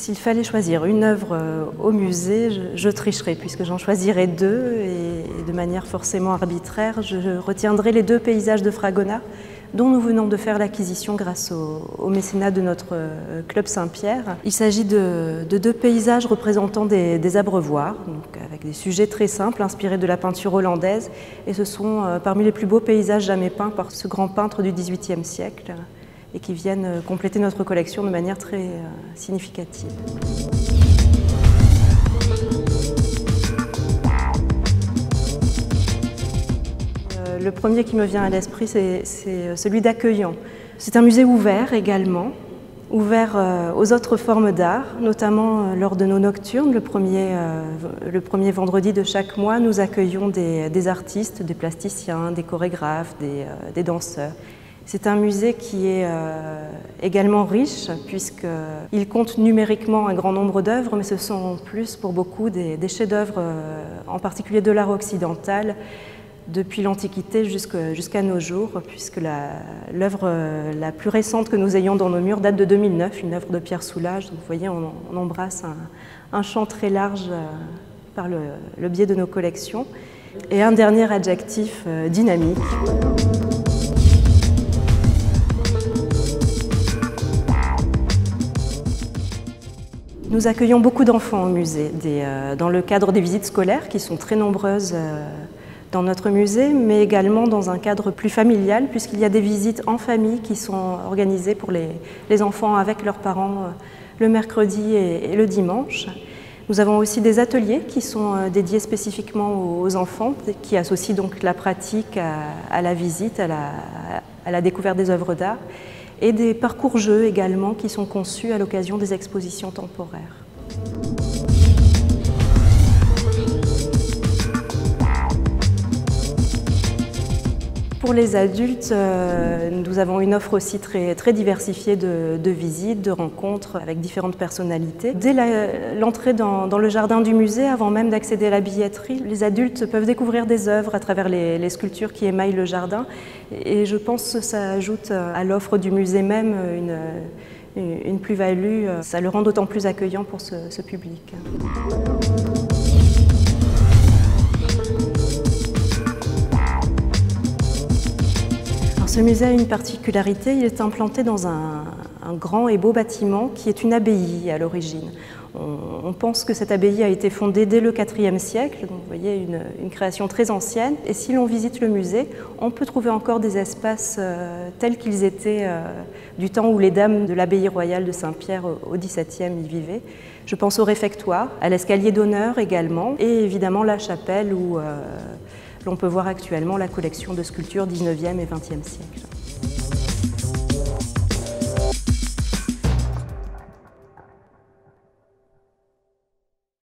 S'il fallait choisir une œuvre au musée, je tricherais puisque j'en choisirais deux et de manière forcément arbitraire, je retiendrai les deux paysages de Fragonard dont nous venons de faire l'acquisition grâce au mécénat de notre club Saint-Pierre. Il s'agit de deux paysages représentant des abreuvoirs, donc avec des sujets très simples inspirés de la peinture hollandaise, et ce sont parmi les plus beaux paysages jamais peints par ce grand peintre du XVIIIe siècle et qui viennent compléter notre collection de manière très significative. Le premier qui me vient à l'esprit, c'est celui d'Accueillant. C'est un musée ouvert également, ouvert aux autres formes d'art, notamment lors de nos nocturnes. Le premier vendredi de chaque mois, nous accueillons des artistes, des plasticiens, des chorégraphes, des danseurs. C'est un musée qui est également riche puisqu'il compte numériquement un grand nombre d'œuvres, mais ce sont en plus pour beaucoup des chefs-d'œuvre, en particulier de l'art occidental, depuis l'Antiquité jusqu'à nos jours, puisque l'œuvre la plus récente que nous ayons dans nos murs date de 2009, une œuvre de Pierre Soulages. Donc, vous voyez, on embrasse un champ très large par le biais de nos collections. Et un dernier adjectif, dynamique. Nous accueillons beaucoup d'enfants au musée, dans le cadre des visites scolaires qui sont très nombreuses dans notre musée, mais également dans un cadre plus familial, puisqu'il y a des visites en famille qui sont organisées pour les enfants avec leurs parents le mercredi et le dimanche. Nous avons aussi des ateliers qui sont dédiés spécifiquement aux enfants, qui associent donc la pratique à la visite, à la découverte des œuvres d'art, et des parcours-jeux également qui sont conçus à l'occasion des expositions temporaires. Pour les adultes, nous avons une offre aussi très diversifiée de visites, de rencontres avec différentes personnalités. Dès l'entrée dans le jardin du musée, avant même d'accéder à la billetterie, les adultes peuvent découvrir des œuvres à travers les sculptures qui émaillent le jardin. Et je pense que ça ajoute à l'offre du musée même une plus-value. Ça le rend d'autant plus accueillant pour ce public. Ce musée a une particularité, il est implanté dans un grand et beau bâtiment qui est une abbaye à l'origine. On pense que cette abbaye a été fondée dès le IVe siècle, donc vous voyez une création très ancienne. Et si l'on visite le musée, on peut trouver encore des espaces tels qu'ils étaient du temps où les dames de l'abbaye royale de Saint-Pierre au XVIIe y vivaient. Je pense au réfectoire, à l'escalier d'honneur également, et évidemment la chapelle où l'on peut voir actuellement la collection de sculptures 19e et 20e siècle.